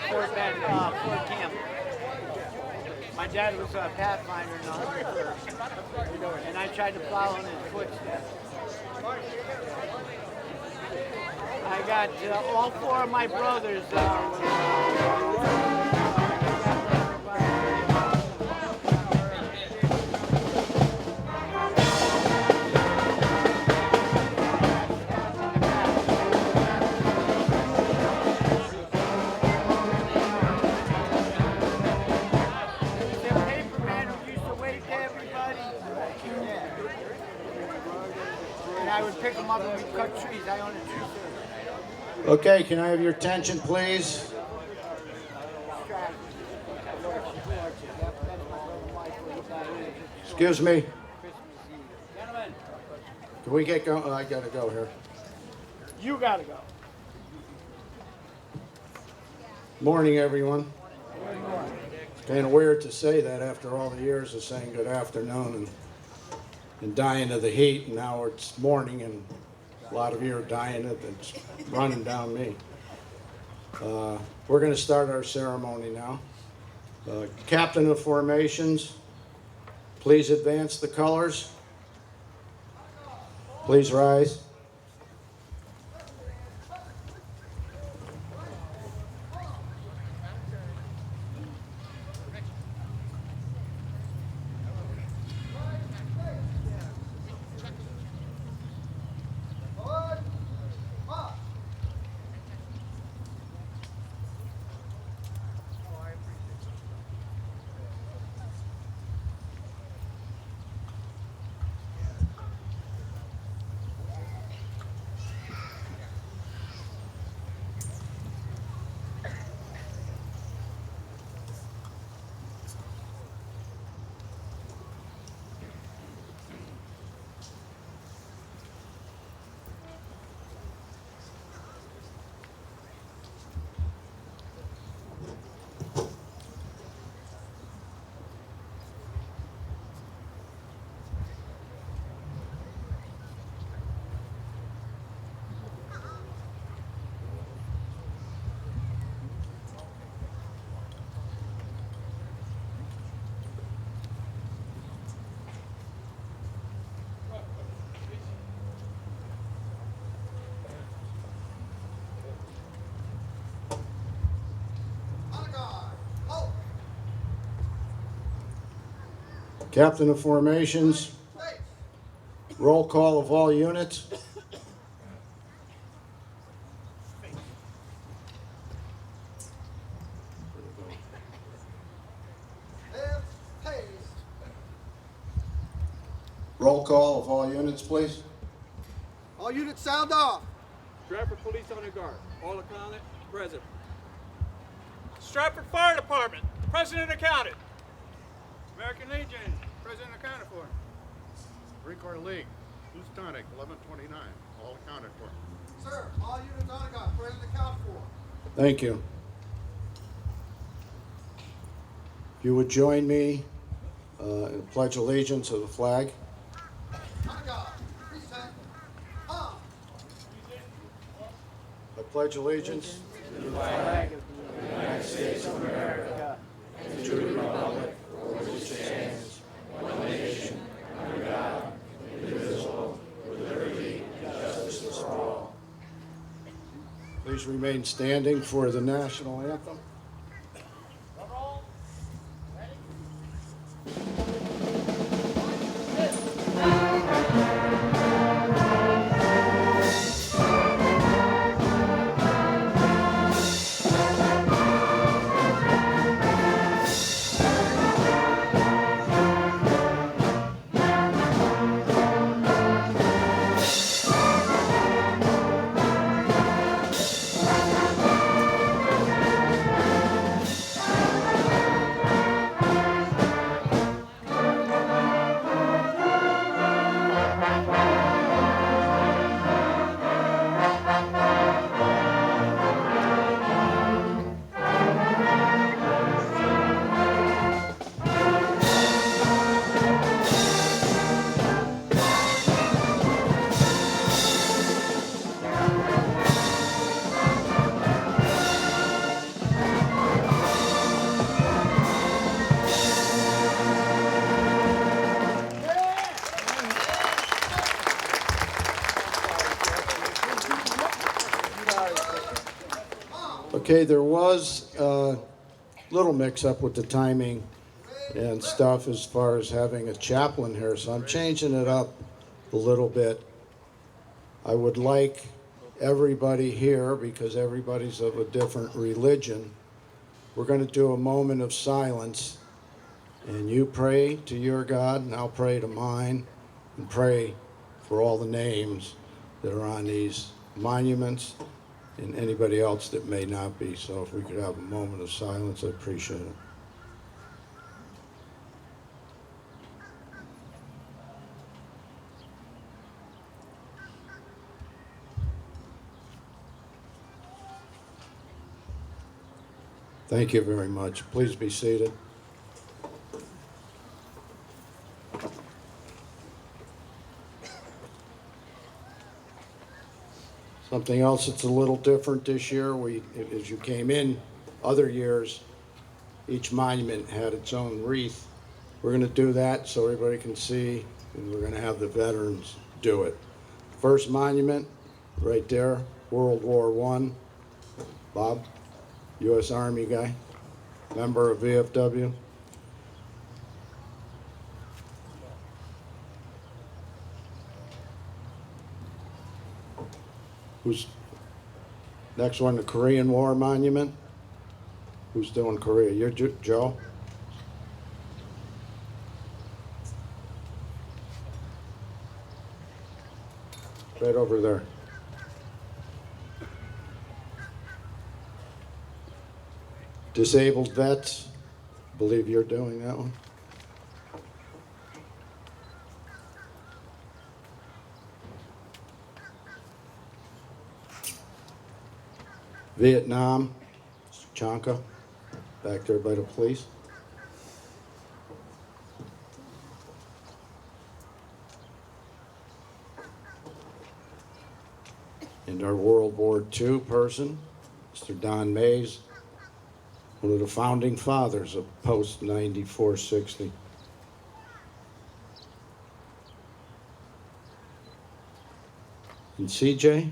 Fort Campbell. My dad was a pathfinder in the 101st, and I tried to follow in his footsteps. I got all four of my brothers. I would pick them up and we'd cut trees. I own a tree service. Okay, can I have your attention, please? Excuse me. Can we get going? I gotta go here. You gotta go. Morning, everyone. It's kind of weird to say that after all the years of saying good afternoon and dying of the heat, and now it's morning and a lot of you are dying of it. It's running down me. We're going to start our ceremony now. Captain of Formations, please advance the colors. Please rise. Captain of Formations, roll call of all units. Roll call of all units, please. All units sound off. Stratford Police on guard. All accounted, present. Stratford Fire Department, President accounted. American Legion, President accounted for. Marine Corps League, Houstonic, 1129, all accounted for. Sir, all units on guard. President accounted for. Thank you. If you would join me in the Pledge of Allegiance to the flag. On guard. Reset. On. I pledge allegiance To the flag of the United States of America and to the republic for which it stands, one nation, under God, indivisible, with liberty and justice for all. Please remain standing for the national anthem. Okay, there was a little mix-up with the timing and stuff as far as having a chaplain here, so I'm changing it up a little bit. I would like everybody here, because everybody's of a different religion, we're going to do a moment of silence, and you pray to your God, and I'll pray to mine, and pray for all the names that are on these monuments and anybody else that may not be. So if we could have a moment of silence, I'd appreciate it. Thank you very much. Please be seated. Something else that's a little different this year, as you came in other years, each monument had its own wreath. We're going to do that so everybody can see, and we're going to have the veterans do it. First monument, right there, World War I. Bob, U.S. Army guy, member of VFW. Who's next one? The Korean War Monument. Who's doing Korea? You're Joe? Right over there. Disabled vets. Believe you're doing that one. Vietnam, Chanka, back there by the police. And our World War II person, Mr. Don Mays, one of the founding fathers of post-9460. And CJ?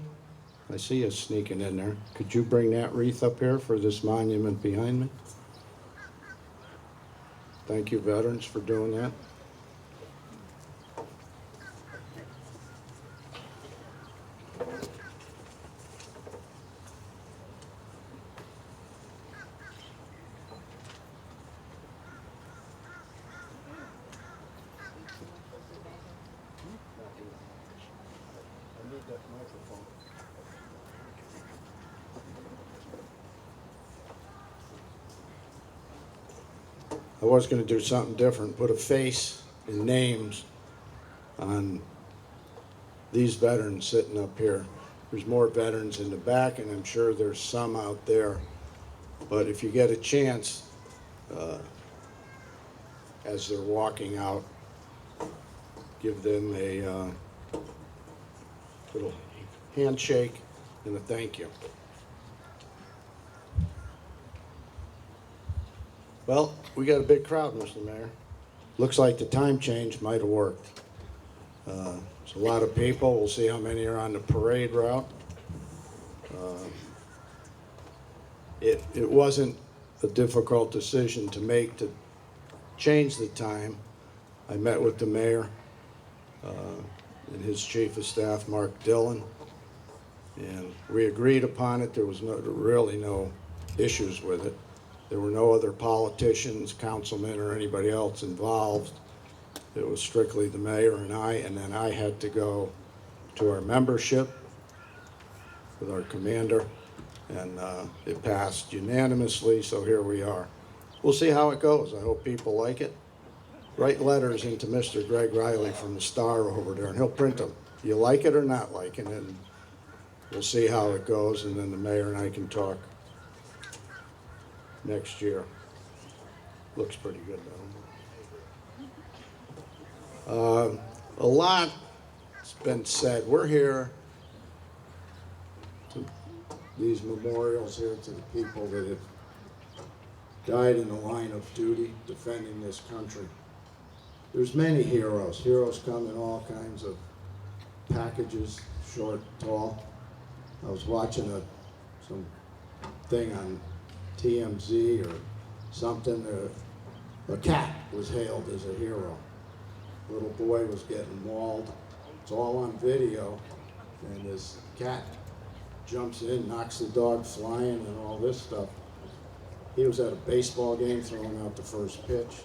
I see you sneaking in there. Could you bring that wreath up here for this monument behind me? Thank you, veterans, for doing that. I need that microphone. I was going to do something different, put a face and names on these veterans sitting up here. There's more veterans in the back, and I'm sure there's some out there. But if you get a chance, as they're walking out, give them a little handshake and a thank you. Well, we got a big crowd, Mr. Mayor. Looks like the time change might have worked. There's a lot of people. We'll see how many are on the parade route. It wasn't a difficult decision to make to change the time. I met with the mayor and his chief of staff, Mark Dillon, and we agreed upon it. There was really no issues with it. There were no other politicians, councilmen, or anybody else involved. It was strictly the mayor and I, and then I had to go to our membership with our commander, and it passed unanimously, so here we are. We'll see how it goes. I hope people like it. Write letters into Mr. Greg Riley from the Star over there, and he'll print them. You like it or not like it, and we'll see how it goes, and then the mayor and I can talk next year. Looks pretty good, though. A lot's been said. We're here to these memorials here to the people that have died in the line of duty defending this country. There's many heroes. Heroes come in all kinds of packages, short, tall. I was watching some thing on TMZ or something. A cat was hailed as a hero. A little boy was getting mauled. It's all on video, and this cat jumps in, knocks the dog flying, and all this stuff. He was at a baseball game throwing out the first pitch,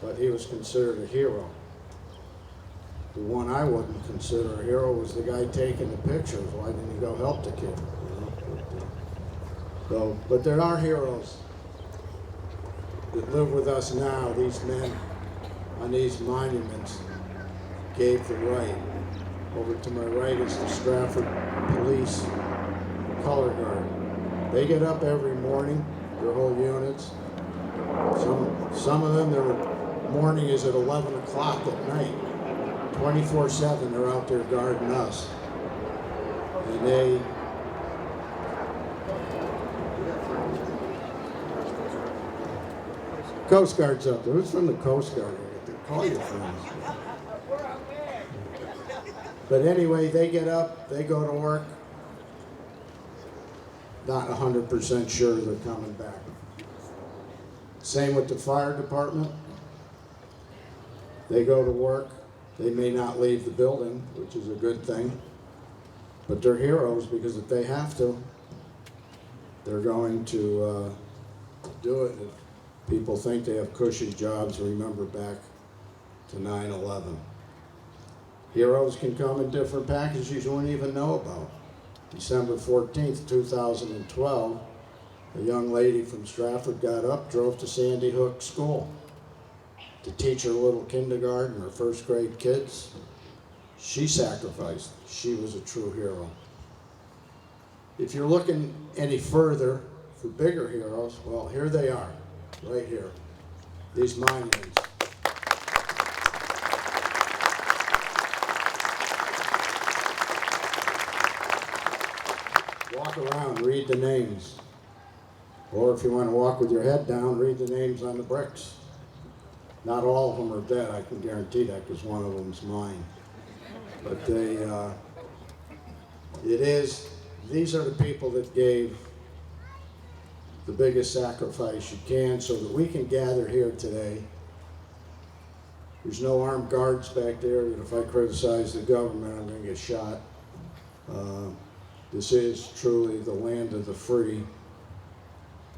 but he was considered a hero. The one I wouldn't consider a hero was the guy taking the pictures. Why didn't he go help the kid? You know? So, but there are heroes that live with us now. These men on these monuments gave the right. Over to my right is the Stratford Police Color Guard. They get up every morning, their whole units. Some of them, their morning is at 11 o'clock at night. 24/7, they're out there guarding us. And they Coast Guard's up there. Who's from the Coast Guard? Call your friends. But anyway, they get up, they go to work. Not 100% sure they're coming back. Same with the fire department. They go to work. They may not leave the building, which is a good thing. But they're heroes because if they have to, they're going to do it. If people think they have cushy jobs, remember back to 9/11. Heroes can come in different packages you wouldn't even know about. December 14th, 2012, a young lady from Stratford got up, drove to Sandy Hook School to teach her little kindergarten or first grade kids. She sacrificed. She was a true hero. If you're looking any further for bigger heroes, well, here they are, right here, these monuments. Walk around, read the names. Or if you want to walk with your head down, read the names on the bricks. Not all of them are dead, I can guarantee that, because one of them's mine. But these are the people that gave the biggest sacrifice you can so that we can gather here today. There's no armed guards back there that if I criticize the government, I'm going to get shot. This is truly the land of the free.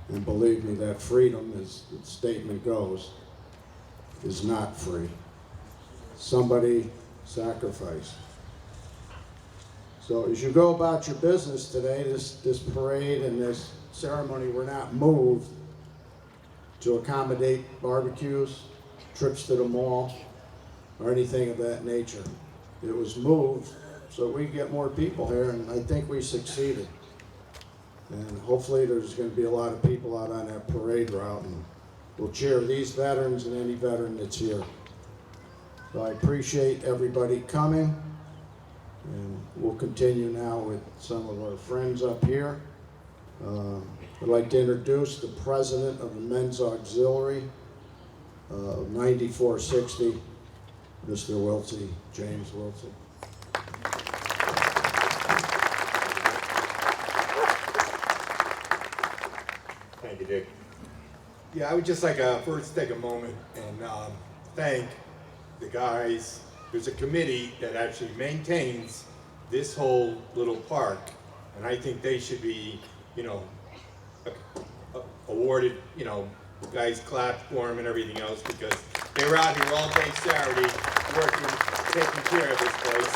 And believe me, that freedom, as the statement goes, is not free. Somebody sacrificed. So as you go about your business today, this parade and this ceremony were not moved to accommodate barbecues, trips to the mall, or anything of that nature. It was moved so we get more people here, and I think we succeeded. And hopefully there's going to be a lot of people out on that parade route, and we'll cheer these veterans and any veteran that's here. So I appreciate everybody coming, and we'll continue now with some of our friends up here. I'd like to introduce the president of the Men's Auxiliary of 9460, Mr. Wiltsey, James Wiltsey. Thank you, Dick. Yeah, I would just like to first take a moment and thank the guys. There's a committee that actually maintains this whole little park, and I think they should be, awarded, the guys clapped for them and everything else because they were out here all day Saturday working, taking care of this place.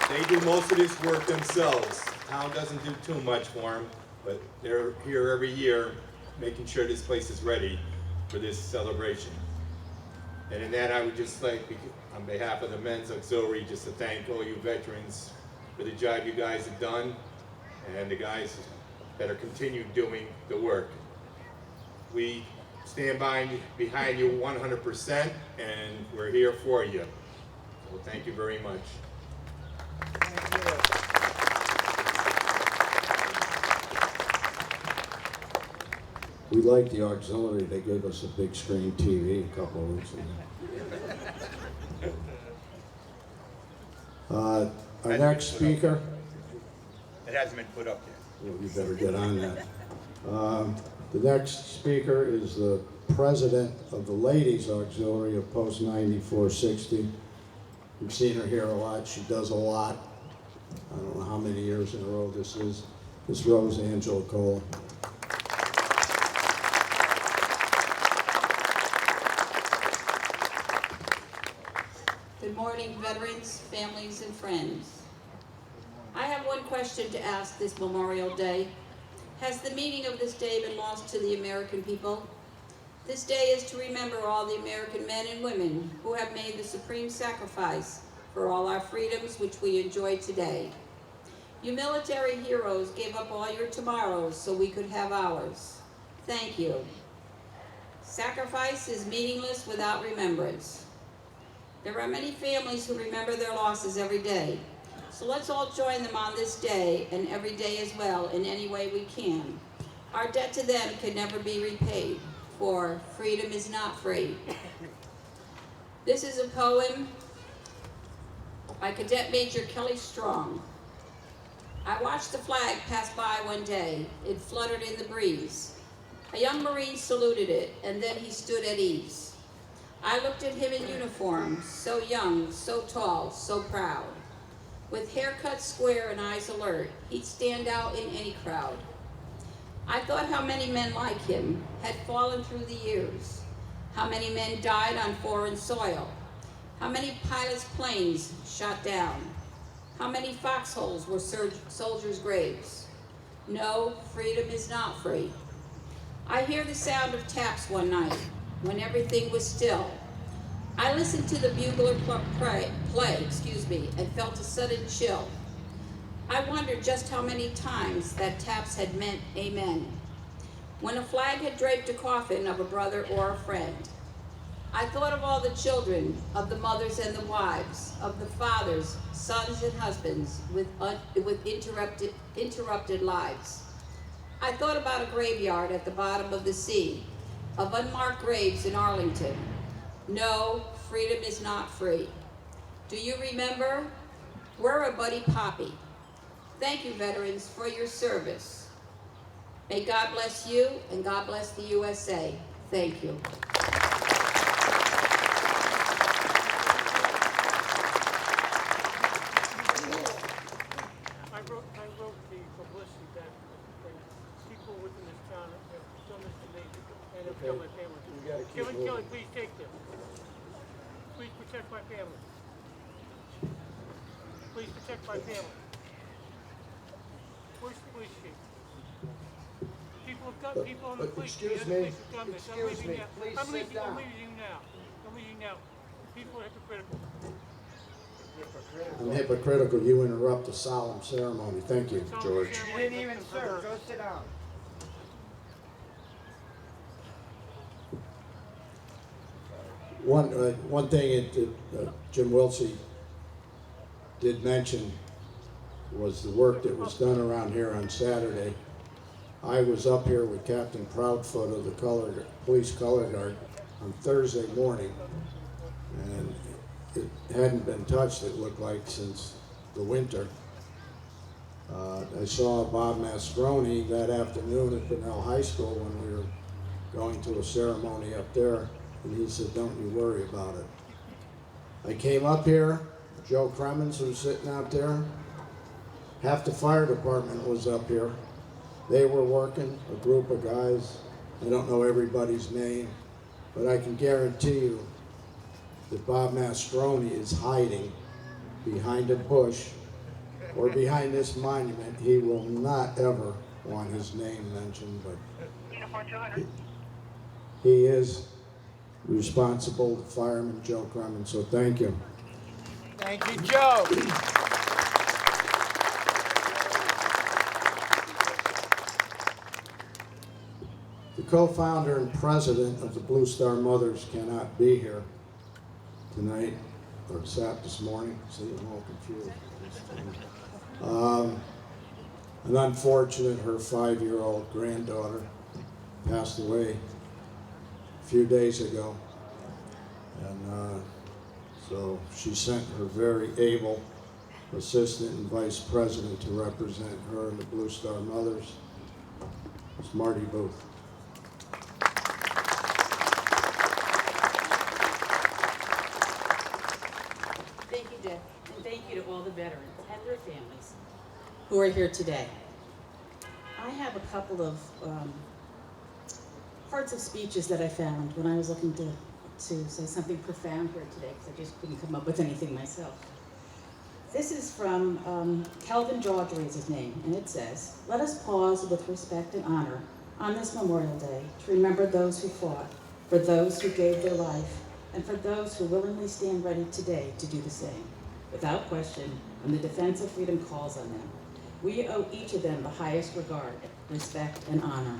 They do most of this work themselves. The town doesn't do too much for them, but they're here every year making sure this place is ready for this celebration. And in that, I would just like, on behalf of the Men's Auxiliary, just to thank all you veterans for the job you guys have done, and the guys that are continue doing the work. We stand behind you 100%, and we're here for you. So thank you very much. We like the auxiliary. They gave us a big screen TV a couple of weeks ago. Our next speaker. It hasn't been put up Well, you better get on that. The next speaker is the president of the Ladies Auxiliary of Post 9460. You've seen her here a lot. She does a lot. I don't know how many years in a row this is. Miss Rose Angela Cole. Good morning, veterans, families, and friends. I have one question to ask this Memorial Day. Has the meaning of this day been lost to the American people? This day is to remember all the American men and women who have made the supreme sacrifice for all our freedoms which we enjoy today. You military heroes gave up all your tomorrows so we could have ours. Thank you. Sacrifice is meaningless without remembrance. There are many families who remember their losses every day. So let's all join them on this day and every day as well in any way we can. Our debt to them can never be repaid, for freedom is not free. This is a poem by Cadet Major Kelly Strong. I watched the flag pass by one day. It fluttered in the breeze. A young Marine saluted it, and then he stood at ease. I looked at him in uniform, so young, so tall, so proud. With hair cut square and eyes alert, he'd stand out in any crowd. I thought how many men like him had fallen through the years, how many men died on foreign soil, how many pilots' planes shot down, how many foxholes were soldiers' graves. No, freedom is not free. I hear the sound of taps one night, when everything was still. I listened to the bugler play, and felt a sudden chill. I wondered just how many times that taps had meant amen. When a flag had draped a coffin of a brother or a friend. I thought of all the children, of the mothers and the wives, of the fathers, sons and husbands with interrupted lives. I thought about a graveyard at the bottom of the sea, of unmarked graves in Arlington. No, freedom is not free. Do you remember? We're a buddy poppy. Thank you, veterans, for your service. May God bless you, and God bless the USA. Thank you. I wrote the publicity that people within this town have done this to me and have killed my family. Kevin Kelly, please take this. Please protect my family. Please protect my family. Where's the police chief? People on the police chief. Excuse me. I'm leaving Excuse me. now. Please I'm sit leaving down. I'm leaving now. People are hypocritical. I'm hypocritical. You interrupt a solemn ceremony. Thank you, George. You didn't even serve. Go sit down. One thing Jim Wiltsey did mention was the work that was done around here on Saturday. I was up here with Captain Proudfoot of the Police Color Guard on Thursday morning, and it hadn't been touched, it looked like, since the winter. I saw Bob Mastroni that afternoon at Bunnell High School when we were going to a ceremony up there, and he said, "Don't you worry about it." I came up here, Joe Cremens was sitting out there, half the fire department was up here. They were working, a group of guys. I don't know everybody's name, but I can guarantee you that Bob Mastroni is hiding behind a bush or behind this monument. He will not ever want his name mentioned, but he is responsible, Fireman Joe Cremens, so thank you. Thank you, Joe. The co-founder and president of the Blue Star Mothers cannot be here tonight, or sat this morning. See, I'm all confused. An unfortunate, her 5-year-old granddaughter passed away a few days ago. And so she sent her very able assistant and vice president to represent her and the Blue Star Mothers. It's Marty Booth. Thank you, Dick, and thank you to all the veterans and their families who are here today. I have a couple of parts of speeches that I found when I was looking to say something profound here today, because I just couldn't come up with anything myself. This is from Calvin Daughtry is his name, and it says, "Let us pause with respect and honor on this Memorial Day to remember those who fought, for those who gave their life, and for those who willingly stand ready today to do the same. Without question, when the defense of freedom calls on them, we owe each of them the highest regard, respect, and honor,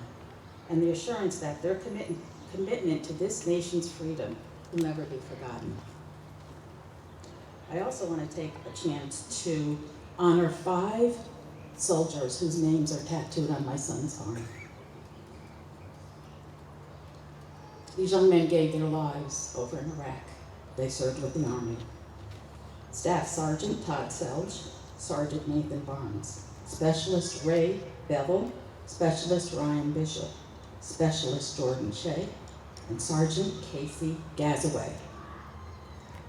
and the assurance that their commitment to this nation's freedom will never be forgotten." I also want to take a chance to honor 5 soldiers whose names are tattooed on my son's arm. These young men gave their lives over in Iraq. They served with the Army. Staff Sergeant Todd Selge, Sergeant Nathan Barnes, Specialist Ray Bevel, Specialist Ryan Bishop, Specialist Jordan Shea, and Sergeant Casey Gazaway.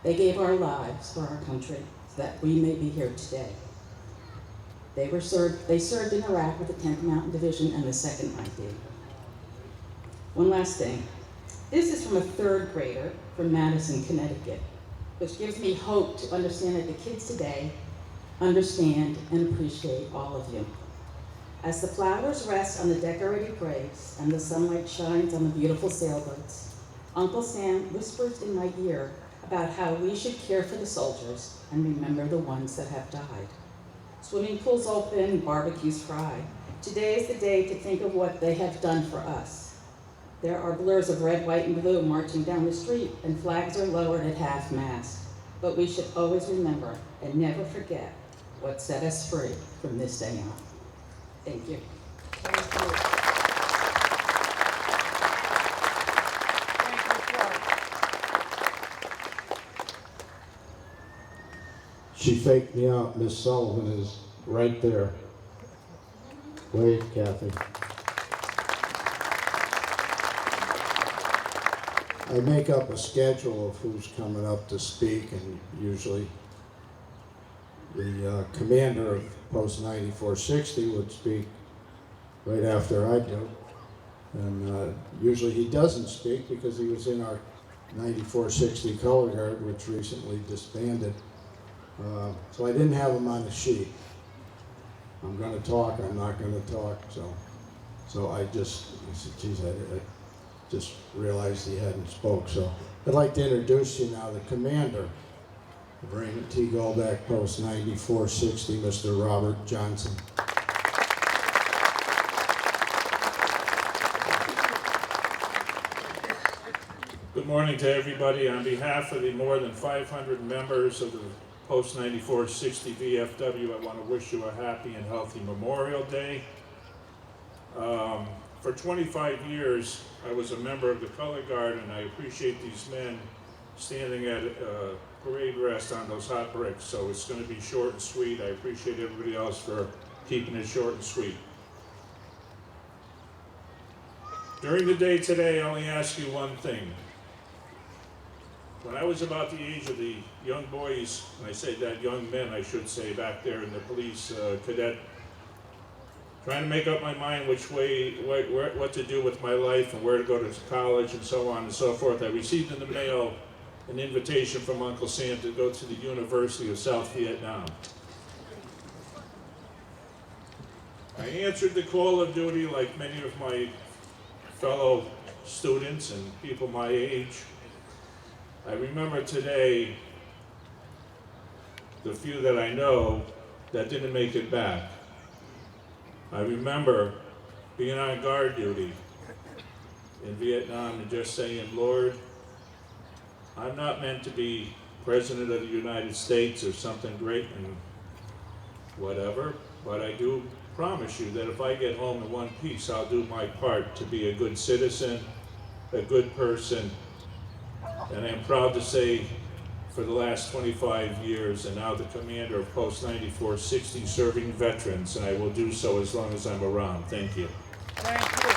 They gave our lives for our country so that we may be here today. They served in Iraq with the 10th Mountain Division and the 2nd ID. One last thing. This is from a 3rd grader from Madison, Connecticut, which gives me hope to understand that the kids today understand and appreciate all of you. As the flowers rest on the decorated graves and the sunlight shines on the beautiful sailboats, Uncle Sam whispers in my ear about how we should care for the soldiers and remember the ones that have died. Swimming pools open, barbecues fry. Today is the day to think of what they have done for us. There are blurs of red, white, and blue marching down the street, and flags are lowered at half-mast. But we should always remember and never forget what set us free from this day on. Thank you. She faked me out. Miss Sullivan is right there. Wave, Kathy. I make up a schedule of who's coming up to speak, and usually the commander of Post 9460 would speak right after I do. And usually he doesn't speak because he was in our 9460 Color Guard, which recently disbanded. So I didn't have him on the sheet. I'm going to talk, I'm not going to talk. So I said, geez, I just realized he hadn't spoke. So I'd like to introduce you now, the commander of Raymond T. Goldack, Post 9460, Mr. Robert Johnson. Good morning to everybody. On behalf of the more than 500 members of the Post 9460 VFW, I want to wish you a happy and healthy Memorial Day. For 25 years, I was a member of the Color Guard, and I appreciate these men standing at parade rest on those hot bricks, so it's going to be short and sweet. I appreciate everybody else for keeping it short and sweet. During the day today, I only ask you one thing. When I was about the age of the young boys, and I say that young men, I should say, back there in the police cadet, trying to make up my mind which way, what to do with my life and where to go to college and so on and so forth, I received in the mail an invitation from Uncle Sam to go to the University of South Vietnam. I answered the call of duty like many of my fellow students and people my age. I remember today the few that I know that didn't make it back. I remember being on guard duty in Vietnam and just saying, Lord, I'm not meant to be President of the United States or something great and whatever, but I do promise you that if I get home in one piece, I'll do my part to be a good citizen, a good person, and I'm proud to say for the last 25 years and now the commander of Post 9460 serving veterans, and I will do so as long as I'm around. Thank you. Thank you.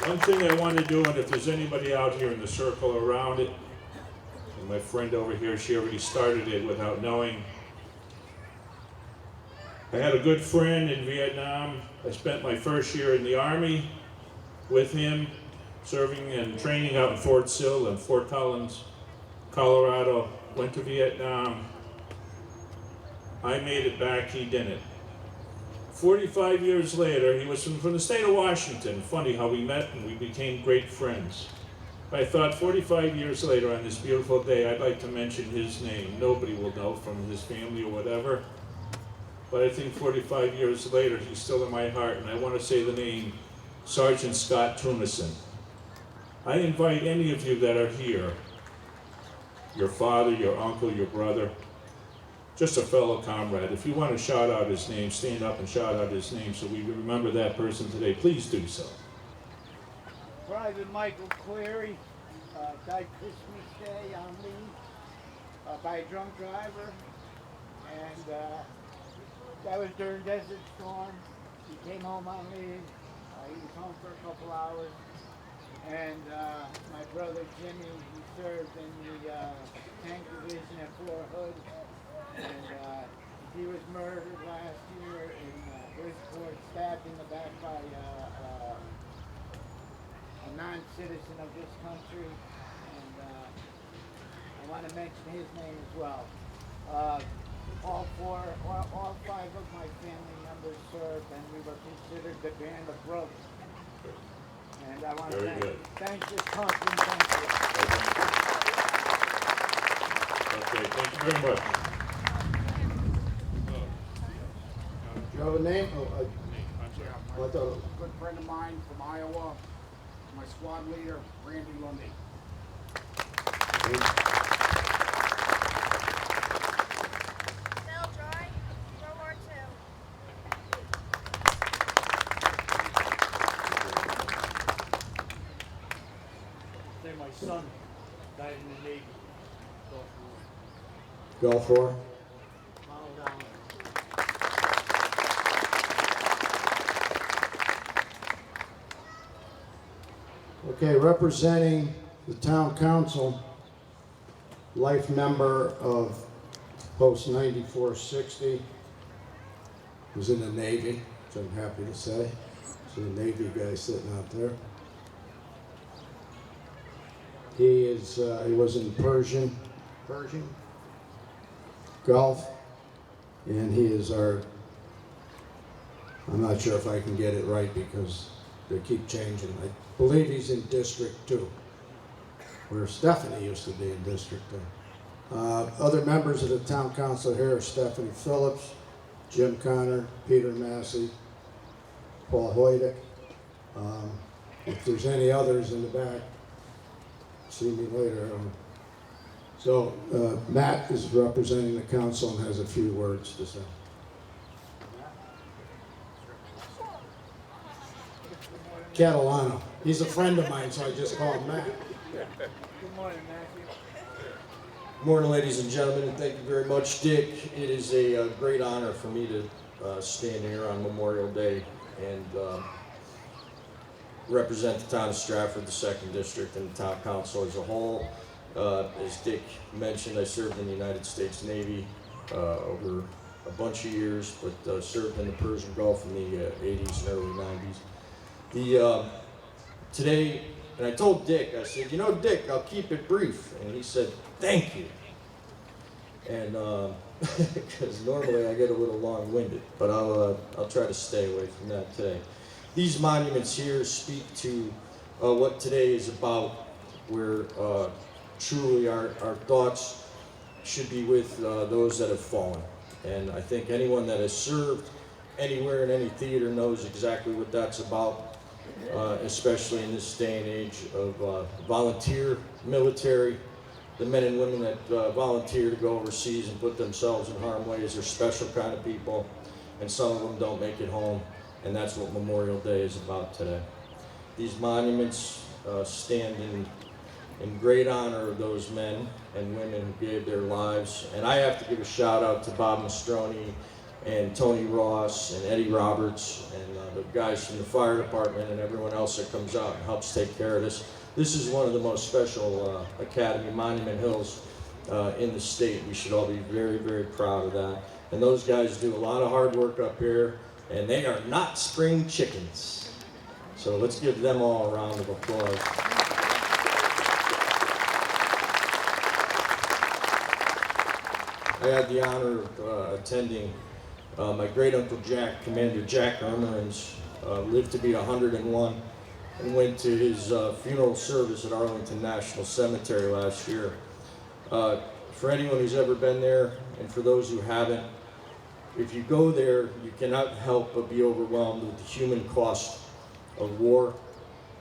One thing I want to do, and if there's anybody out here in the circle around it, and my friend over here, she already started it without knowing. I had a good friend in Vietnam. I spent my first year in the Army with him, serving and training out in Fort Sill and Fort Collins, Colorado. Went to Vietnam. I made it back, he didn't. 45 years later, he was from the state of Washington. Funny how we met and we became great friends. I thought 45 years later on this beautiful day, I'd like to mention his name. Nobody will know from his family or whatever. But I think 45 years later, he's still in my heart, and I want to say the name, Sergeant Scott Tunison. I invite any of you that are here, your father, your uncle, your brother, just a fellow comrade, if you want to shout out his name, stand up and shout out his name so we remember that person today, please do so. Private Michael Query died Christmas Day on leave by a drunk driver, and that was during Desert Storm. He came home on leave. He was home for a couple hours, and my brother Jimmy, he served in the tank division at Fort Hood, and he was murdered last year in Bridgeport, stabbed in the back by a non-citizen of this country, and I want to mention his name as well. All five of my family members served, and we were considered the band of brothers. And I want to thank this country. Thank you. Okay, thank you very much. Do you have a name? Oh, I thought A good friend of mine from Iowa, my squad leader, Randy Lundy. Bill Joy, World War II. Then my son died in the Navy. Gulf War. Ronald Allen. Okay, representing the town council, life member of Post 9460, was in the Navy, which I'm happy to say. So the Navy guy sitting out there. He was in Persian Gulf, and he is our, I'm not sure if I can get it right because they keep changing. I believe he's in District 2, where Stephanie used to be in District 2. Other members of the town council here are Stephanie Phillips, Jim Connor, Peter Massey, Paul Hoydick. If there's any others in the back, see me later. So Matt is representing the council and has a few words to say. Catalano. He's a friend of mine, so I just call him Matt. Good morning, Matthew. Good morning, ladies and gentlemen, and thank you very much, Dick. It is a great honor for me to stand here on Memorial Day and represent the town of Stratford, the 2nd District, and the town council as a whole. As Dick mentioned, I served in the United States Navy over a bunch of years, but served in the Persian Gulf in the 80s and early 90s. Today, and I told Dick, I said, you know, Dick, I'll keep it brief. And he said, thank you. And because normally I get a little long-winded, but I'll try to stay away from that today. These monuments here speak to what today is about, where truly our thoughts should be with those that have fallen. And I think anyone that has served anywhere in any theater knows exactly what that's about. Especially in this day and age of volunteer military. The men and women that volunteer to go overseas and put themselves in harm's way are special kind of people, and some of them don't make it home, and that's what Memorial Day is about today. These monuments stand in great honor of those men and women who gave their lives. And I have to give a shout out to Bob Mastroni and Tony Ross and Eddie Roberts and the guys from the fire department and everyone else that comes out and helps take care of this. This is one of the most special Academy Monument Hills in the state. We should all be very, very proud of that. And those guys do a lot of hard work up here, and they are not spring chickens. So let's give them all a round of applause. I had the honor of attending my great uncle Jack, Commander Jack Ermerens, lived to be 101 and went to his funeral service at Arlington National Cemetery last year. For anyone who's ever been there, and for those who haven't, if you go there, you cannot help but be overwhelmed with the human cost of war,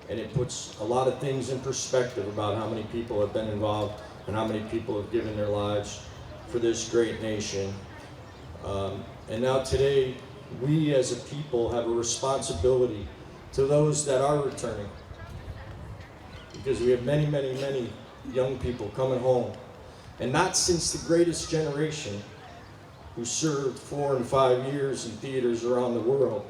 and it puts a lot of things in perspective about how many people have been involved and how many people have given their lives for this great nation. And now today, we as a people have a responsibility to those that are returning, because we have many, many, many young people coming home, and not since the greatest generation who served 4 and 5 years in theaters around the world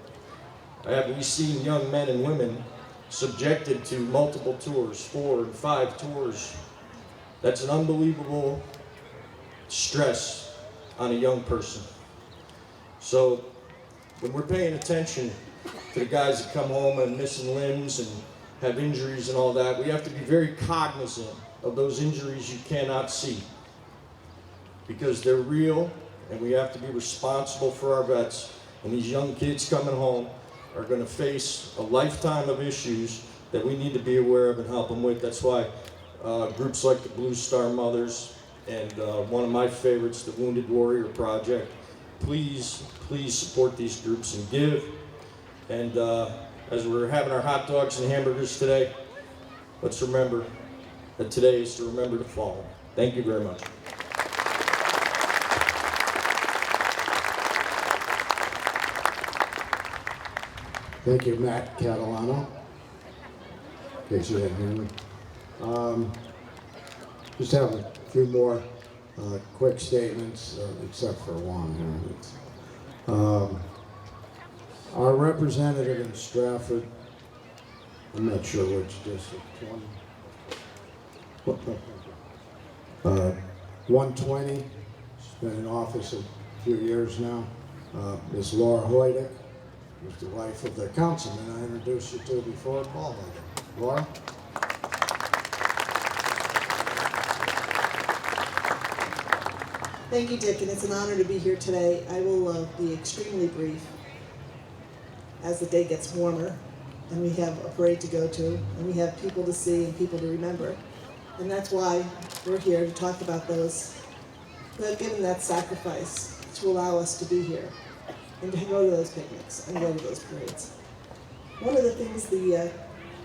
have we seen young men and women subjected to multiple tours, 4 and 5 tours. That's an unbelievable stress on a young person. So when we're paying attention to the guys that come home and missing limbs and have injuries and all that, we have to be very cognizant of those injuries you cannot see, because they're real, and we have to be responsible for our vets. And these young kids coming home are going to face a lifetime of issues that we need to be aware of and help them with. That's why groups like the Blue Star Mothers and one of my favorites, the Wounded Warrior Project, please support these groups and give. And as we're having our hot dogs and hamburgers today, let's remember that today is to remember to fall. Thank you very much. Thank you, Matt Catalano. In case you didn't hear me. Just have a few more quick statements, except for one here. Our representative in Stratford, I'm not sure which district, 120, she's been in office a few years now. Ms. Laura Hoydick, who's the wife of the councilman I introduced you to before, Paul Hoydick. Laura? Thank you, Dick, and it's an honor to be here today. I will be extremely brief as the day gets warmer and we have a parade to go to and we have people to see and people to remember. And that's why we're here to talk about those who have given that sacrifice to allow us to be here and to go to those picnics and go to those parades. One of the things the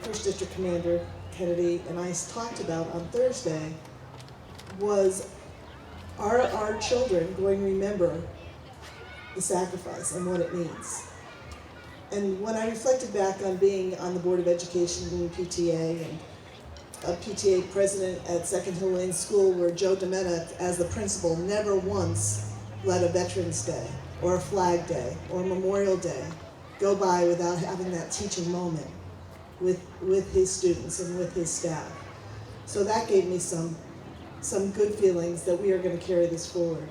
First District Commander Kennedy and I talked about on Thursday was, are our children going to remember the sacrifice and what it means? And when I reflected back on being on the Board of Education, doing PTA, and a PTA president at Second Hill Lane School, where Joe Domena, as the principal, never once let a Veterans Day or a Flag Day or Memorial Day go by without having that teaching moment with his students and with his staff. So that gave me some good feelings that we are going to carry this forward.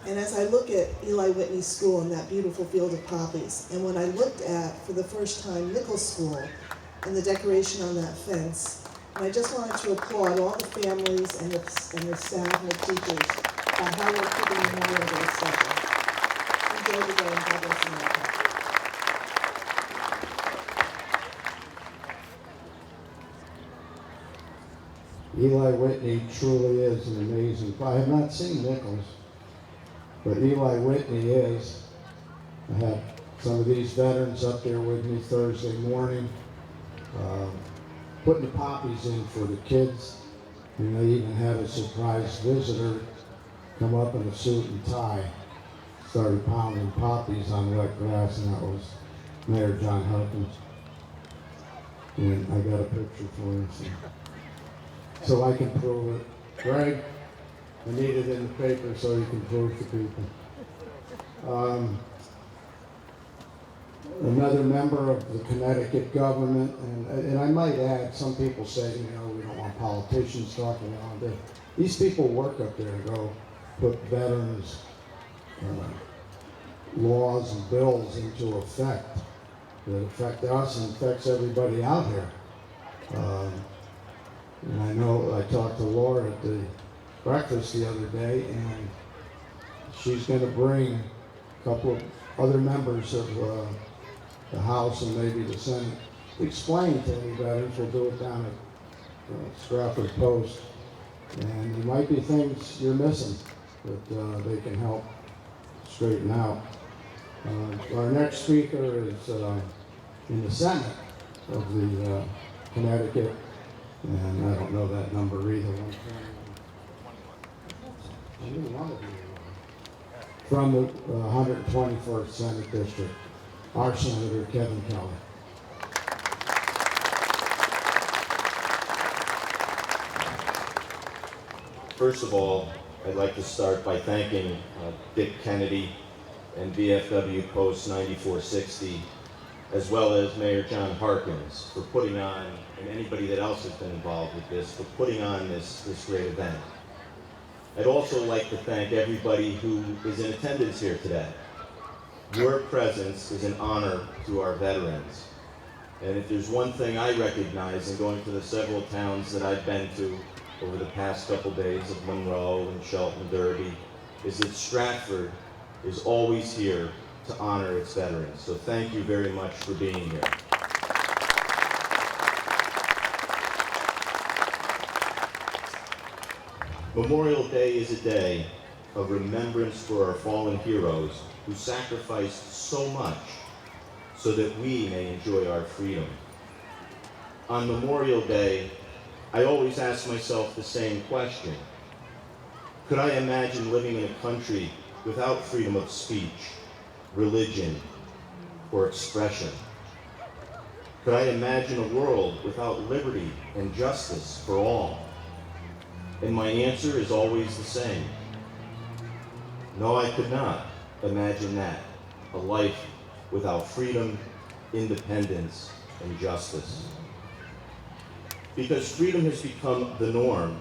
And as I look at Eli Whitney School and that beautiful field of poppies, and when I looked at, for the first time, Nichols School and the decoration on that fence, and I just wanted to applaud all the families and the staff and the teachers about how we're keeping Memorial Day special. Enjoy the day and God bless America. Eli Whitney truly is an amazing. I have not seen Nichols, but Eli Whitney is. I had some of these veterans up there with me Thursday morning, putting the poppies in for the kids, and they even had a surprise visitor come up in a suit and tie, started pounding poppies on wet grass, and that was Mayor John Harkins. And I got a picture for you, so I can prove it. Greg, I need it in the paper so you can prove to people. Another member of the Connecticut government, and I might add, some people say, you know, we don't want politicians talking all day. These people work up there to go put veterans' laws and bills into effect that affect us and affects everybody out here. And I know I talked to Laura at the breakfast the other day, and she's going to bring a couple of other members of the House and maybe the Senate to explain to any veterans. We'll do it down at Stratford Post. And there might be things you're missing that they can help straighten out. Our next speaker is in the Senate of the Connecticut, and I don't know that number either. From the 121st Senate District, our Senator Kevin Kelly. First of all, I'd like to start by thanking Dick Kennedy and VFW Post 9460, as well as Mayor John Harkins for putting on, and anybody that else has been involved with this, for putting on this great event. I'd also like to thank everybody who is in attendance here today. Your presence is an honor to our veterans. And if there's one thing I recognize in going to the several towns that I've been to over the past couple days of Monroe and Shelton, Derby, is that Stratford is always here to honor its veterans. So thank you very much for being here. Memorial Day is a day of remembrance for our fallen heroes who sacrificed so much so that we may enjoy our freedom. On Memorial Day, I always ask myself the same question. Could I imagine living in a country without freedom of speech, religion, or expression? Could I imagine a world without liberty and justice for all? And my answer is always the same. No, I could not imagine that, a life without freedom, independence, and justice. Because freedom has become the norm,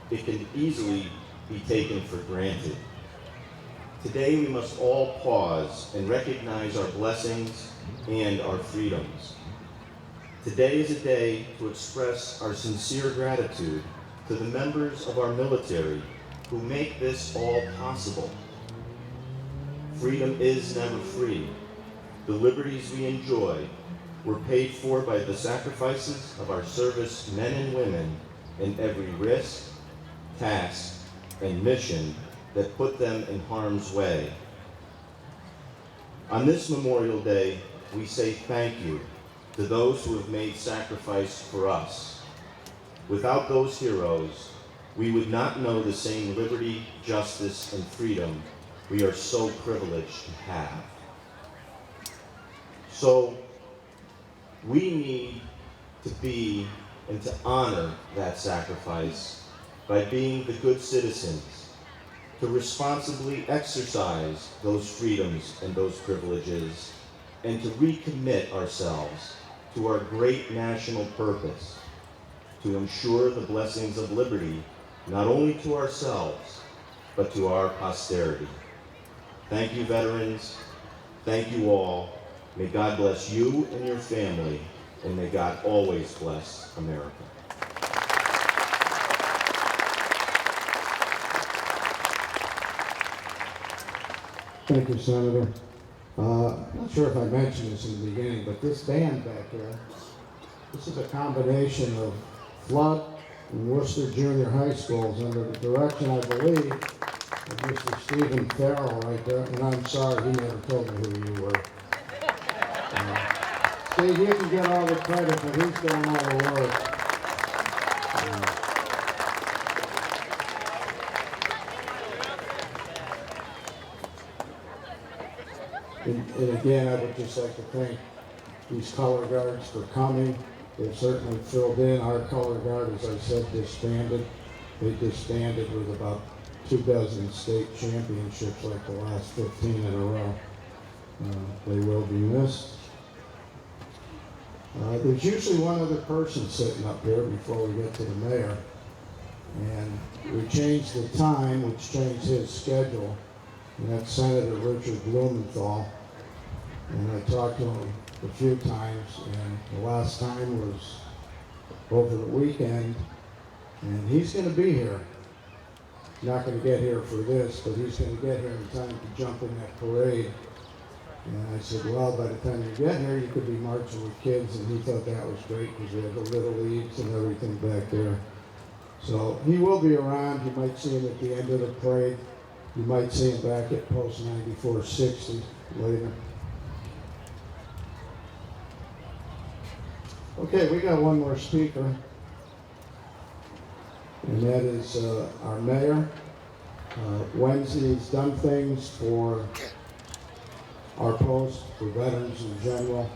it can easily be taken for granted. Today we must all pause and recognize our blessings and our freedoms. Today is a day to express our sincere gratitude to the members of our military who make this all possible. Freedom is never free. The liberties we enjoy were paid for by the sacrifices of our service men and women in every risk, task, and mission that put them in harm's way. On this Memorial Day, we say thank you to those who have made sacrifice for us. Without those heroes, we would not know the same liberty, justice, and freedom we are so privileged to have. So, we need to be and to honor that sacrifice by being the good citizens, to responsibly exercise those freedoms and those privileges, and to recommit ourselves to our great national purpose, to ensure the blessings of liberty, not only to ourselves, but to our posterity. Thank you, veterans. Thank you all. May God bless you and your family, and may God always bless America. Thank you, Senator. I'm not sure if I mentioned this in the beginning, but this band back there, this is a combination of Flood and Worcester Junior High Schools under the direction, I believe, of Mr. Stephen Farrell right there. And I'm sorry, he never told me who you were. Steve, you can get all the credit, but he's doing all the work. And again, I would just like to thank these color guards for coming They've certainly filled in. Our color guard, as I said, disbanded. They disbanded with about 24 state championships like the last 15 in a row. They will be missed. There's usually one other person sitting up here before we get to the mayor. And we changed the time, which changed his schedule. And that's Senator Richard Blumenthal. And I talked to him a few times, and the last time was over the weekend. And he's going to be here. Not going to get here for this, but he's going to get here in time to jump in that parade. And I said, well, by the time you get here, you could be marching with kids. And he thought that was great because we had the little leagues and everything back there. So he will be around. You might see him at the end of the parade. You might see him back at Post 9460 later. Okay, we got one more speaker. And that is our mayor. Wednesday, he's done things for our post, for veterans in general.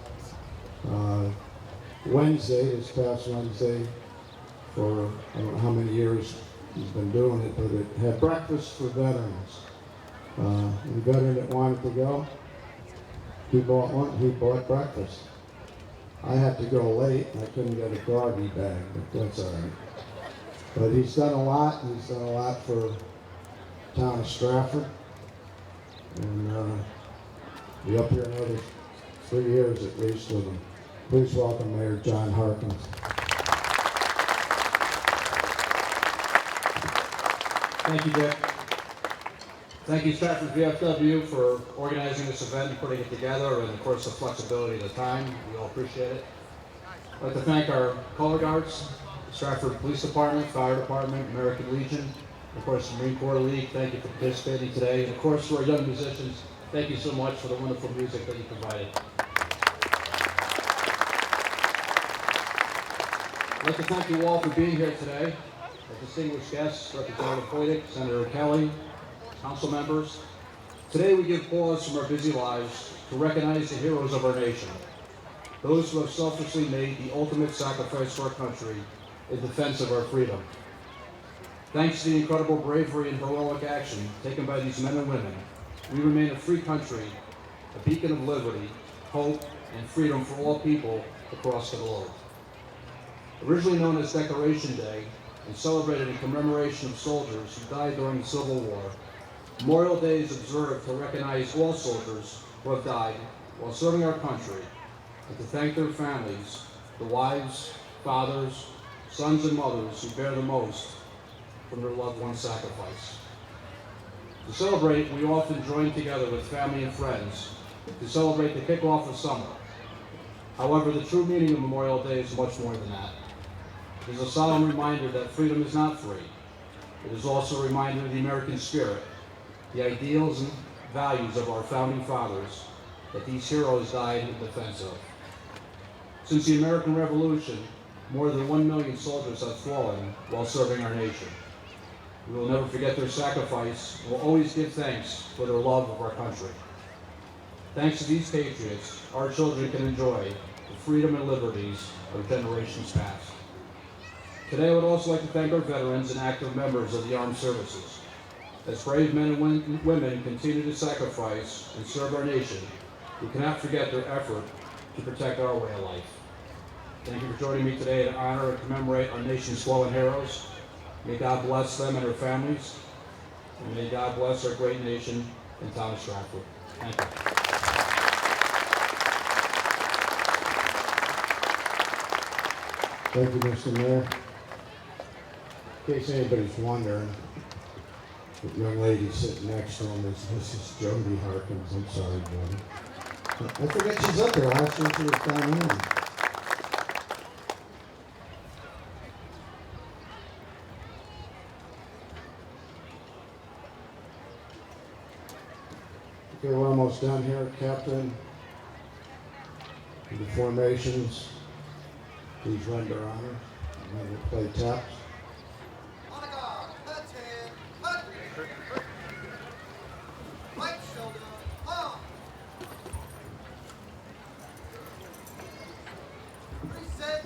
Wednesday, this past Wednesday, for I don't know how many years he's been doing it, but it had breakfast for veterans. Any veteran that wanted to go, he bought one, he bought breakfast. I had to go late, and I couldn't get a doggy bag, but that's all right. But he's done a lot. He's done a lot for the town of Stratford. And be up here another 3 years at least with him. Please welcome Mayor John Harkins. Thank you, Dick. Thank you, Stratford VFW, for organizing this event and putting it together, and of course the flexibility of the time. We all appreciate it. I'd like to thank our color guards, Stratford Police Department, Fire Department, American Legion, and of course the Marine Corps League. Thank you for participating today. And of course to our young musicians, thank you so much for the wonderful music that you provided. I'd like to thank you all for being here today. Our distinguished guests, Representative Hoydick, Senator Kelly, council members. Today we give pause from our busy lives to recognize the heroes of our nation, those who have selflessly made the ultimate sacrifice for our country in defense of our freedom. Thanks to the incredible bravery and heroic action taken by these men and women, we remain a free country, a beacon of liberty, hope, and freedom for all people across the globe. Originally known as Decoration Day and celebrated in commemoration of soldiers who died during the Civil War, Memorial Day is observed to recognize all soldiers who have died while serving our country and to thank their families, the wives, fathers, sons, and mothers who bear the most from their loved one's sacrifice. To celebrate, we often join together with family and friends to celebrate the kickoff of summer. However, the true meaning of Memorial Day is much more than that. It is a solemn reminder that freedom is not free. It is also a reminder of the American spirit, the ideals and values of our founding fathers that these heroes died in defense of. Since the American Revolution, more than 1 million soldiers have fallen while serving our nation. We will never forget their sacrifice and will always give thanks for their love of our country. Thanks to these patriots, our children can enjoy the freedom and liberties of generations past. Today, I would also like to thank our veterans and active members of the armed services. As brave men and women continue to sacrifice and serve our nation, we cannot forget their effort to protect our way of life. Thank you for joining me today to honor and commemorate our nation's fallen heroes. May God bless them and their families, and may God bless our great nation and town of Stratford. Thank you. Thank you, Mr. Mayor. In case anybody's wondering, the young lady sitting next to him is Mrs. Jody Harkins. I'm sorry, Jody. I forget she's up there. Last year she was down in. Okay, we're almost done here, Captain. The formations, please render honor. I'm going to play taps. On a guard, heads hand, cut. Right shoulder, on. Reset,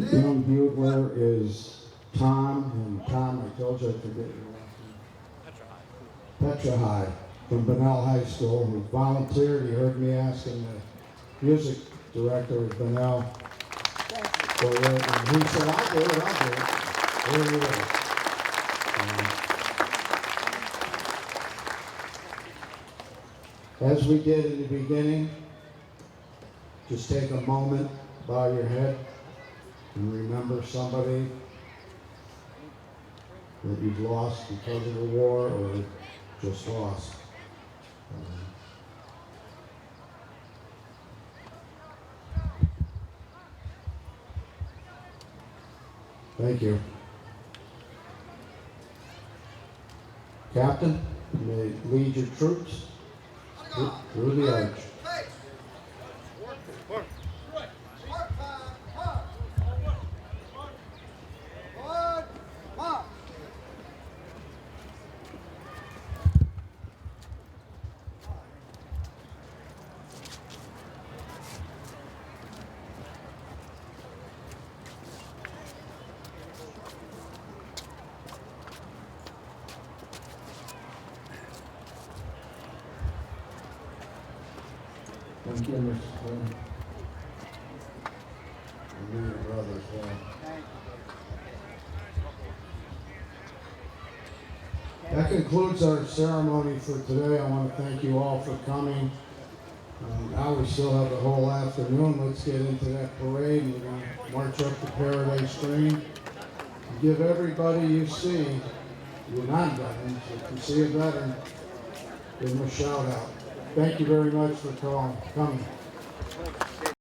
Young bugler is Tom, and Tom, I told you I forget your last name. Petra High, from Bunnell High School, who volunteered. He heard me asking the music director of Bunnell for it, and he said, I'll do it. Here he is. As we did in the beginning, just take a moment, bow your head, and remember somebody that you've lost because of the war or just lost. Thank you. Captain, you may lead your troops through the arch. Thank you, Mr. Quinn. And your brother as well. That concludes our ceremony for today. I want to thank you all for coming. Now we still have the whole afternoon. Let's get into that parade. We're going to march up to Paradise Green. Give everybody you see, you're non-veterans, if you see a veteran, give them a shout out. Thank you very much for coming.